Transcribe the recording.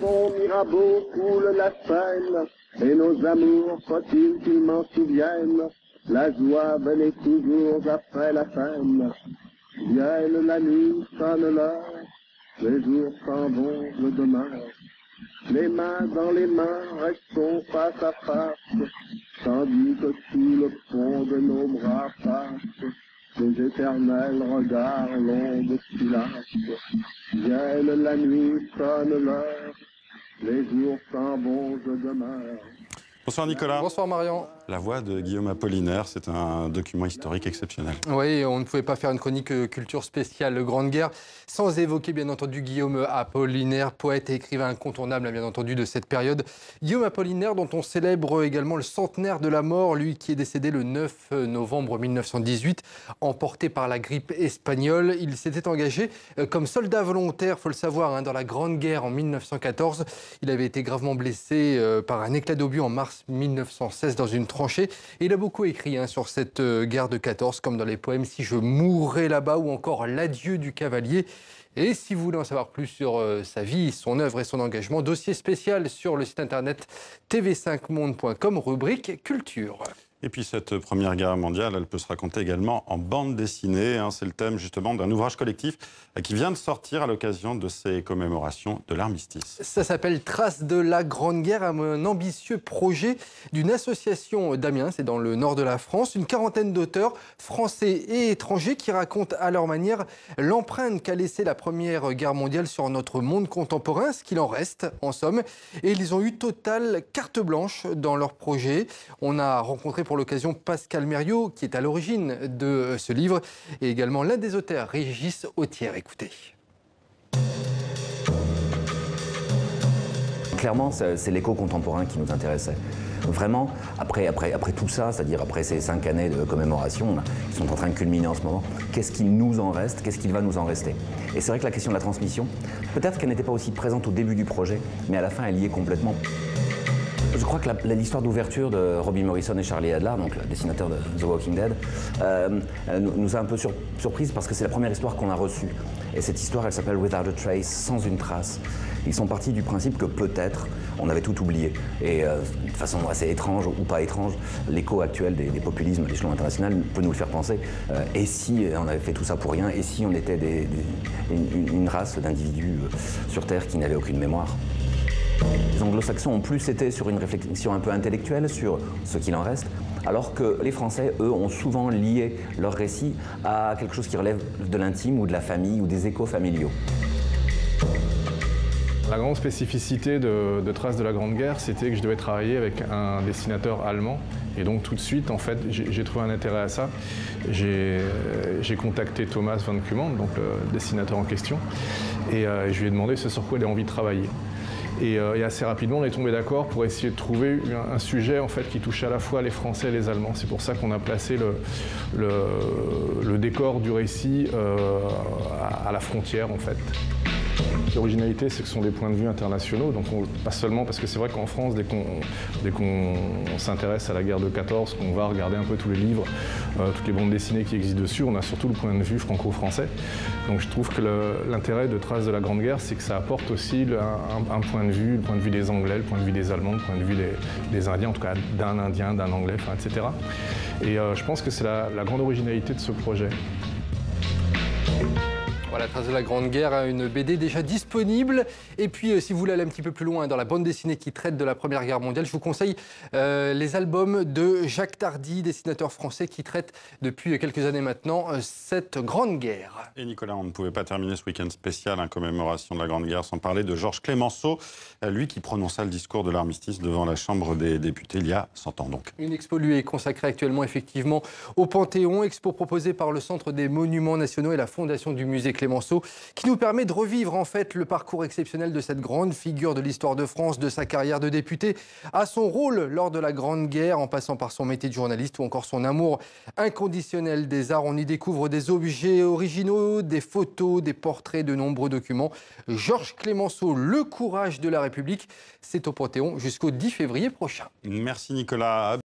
son Mirabeau coule la Seine, et nos amours, faut-il qu'ils m'en souviennent, la joie venait toujours après la peine. Vienne la nuit, sonne l'heure, les jours s'en vont, le demeure. Les mains dans les mains, restons face à face, tandis que sous le fond de nos bras passent les éternels regards longs de silence. Vienne la nuit, sonne l'heure, les jours s'en vont, je demeure. Bonsoir Nicolas. Bonsoir Marion. La voix de Guillaume Apollinaire, c'est un document historique exceptionnel. Oui, on ne pouvait pas faire une chronique culture spéciale Grande Guerre sans évoquer bien entendu Guillaume Apollinaire, poète et écrivain incontournable bien entendu de cette période. Guillaume Apollinaire dont on célèbre également le centenaire de la mort, lui qui est décédé le 9 novembre 1918, emporté par la grippe espagnole. Il s'était engagé comme soldat volontaire, faut le savoir, dans la Grande Guerre en 1914. Il avait été gravement blessé par un éclat d'obus en mars 1916 dans une tranchée. Et il a beaucoup écrit sur cette guerre de 14, comme dans les poèmes « Si je mourrais là-bas » ou encore « L'adieu du cavalier ». Et si vous voulez en savoir plus sur sa vie, son œuvre et son engagement, dossier spécial sur le site internet tv5monde.com, rubrique culture. Et puis cette Première Guerre mondiale, elle peut se raconter également en bande dessinée. C'est le thème justement d'un ouvrage collectif qui vient de sortir à l'occasion de ces commémorations de l'armistice. Ça s'appelle Traces de la Grande Guerre, un ambitieux projet d'une association d'Amiens, c'est dans le nord de la France, une quarantaine d'auteurs français et étrangers qui racontent à leur manière l'empreinte qu'a laissée la Première Guerre mondiale sur notre monde contemporain, ce qu'il en reste en somme. Et ils ont eu totale carte blanche dans leur projet. On a rencontré pour l'occasion Pascal Mériot, qui est à l'origine de ce livre, et également l'un des auteurs, Régis Autière. Écoutez. Clairement, c'est l'écho contemporain qui nous intéressait. Vraiment, après tout ça, c'est-à-dire après ces 5 années de commémoration qui sont en train de culminer en ce moment, qu'est-ce qu'il nous en reste, qu'est-ce qu'il va nous en rester? Et c'est vrai que la question de la transmission, peut-être qu'elle n'était pas aussi présente au début du projet, mais à la fin, elle y est complètement. Je crois que l'histoire d'ouverture de Robbie Morrison et Charlie Adler, donc le dessinateur de The Walking Dead, nous a un peu surprise parce que c'est la première histoire qu'on a reçue. Et cette histoire, elle s'appelle Without a Trace, sans une trace. Ils sont partis du principe que peut-être on avait tout oublié. Et de façon assez étrange ou pas étrange, l'écho actuel des populismes à l'échelon international peut nous le faire penser. Et si on avait fait tout ça pour rien? Et si on était une race d'individus sur Terre qui n'avaient aucune mémoire? Les anglo-saxons ont plus été sur une réflexion un peu intellectuelle sur ce qu'il en reste, alors que les Français, eux, ont souvent lié leur récit à quelque chose qui relève de l'intime ou de la famille ou des échos familiaux. La grande spécificité de Traces de la Grande Guerre, c'était que je devais travailler avec un dessinateur allemand. Et donc tout de suite, en fait, j'ai trouvé un intérêt à ça. J'ai contacté Thomas van Kumant, donc le dessinateur en question, et je lui ai demandé ce sur quoi il a envie de travailler. Et assez rapidement, on est tombé d'accord pour essayer de trouver un sujet en fait, qui touchait à la fois les Français et les Allemands. C'est pour ça qu'on a placé le décor du récit à la frontière, en fait. L'originalité, c'est que ce sont des points de vue internationaux, donc pas seulement parce que c'est vrai qu'en France, dès qu'on s'intéresse à la guerre de 14, qu'on va regarder un peu tous les livres, toutes les bandes dessinées qui existent dessus, on a surtout le point de vue franco-français. Donc je trouve que l'intérêt de Traces de la Grande Guerre, c'est que ça apporte aussi un point de vue, le point de vue des Anglais, le point de vue des Allemands, le point de vue des Indiens, en tout cas d'un Indien, d'un Anglais, etc. Et je pense que c'est la grande originalité de ce projet. Voilà, Traces de la Grande Guerre, une BD déjà disponible. Et puis, si vous voulez aller un petit peu plus loin dans la bande dessinée qui traite de la Première Guerre mondiale, je vous conseille les albums de Jacques Tardy, dessinateur français qui traite depuis quelques années maintenant cette Grande Guerre. Et Nicolas, on ne pouvait pas terminer ce week-end spécial en commémoration de la Grande Guerre sans parler de Georges Clemenceau, lui qui prononça le discours de l'armistice devant la Chambre des députés il y a 100 ans donc. Une expo lui est consacrée actuellement effectivement au Panthéon, expo proposée par le Centre des Monuments Nationaux et la Fondation du Musée Clemenceau, qui nous permet de revivre en fait le parcours exceptionnel de cette grande figure de l'histoire de France, de sa carrière de député, à son rôle lors de la Grande Guerre, en passant par son métier de journaliste ou encore son amour inconditionnel des arts. On y découvre des objets originaux, des photos, des portraits, de nombreux documents. Georges Clemenceau, le courage de la République, c'est au Panthéon jusqu'au 10 février prochain. Merci Nicolas.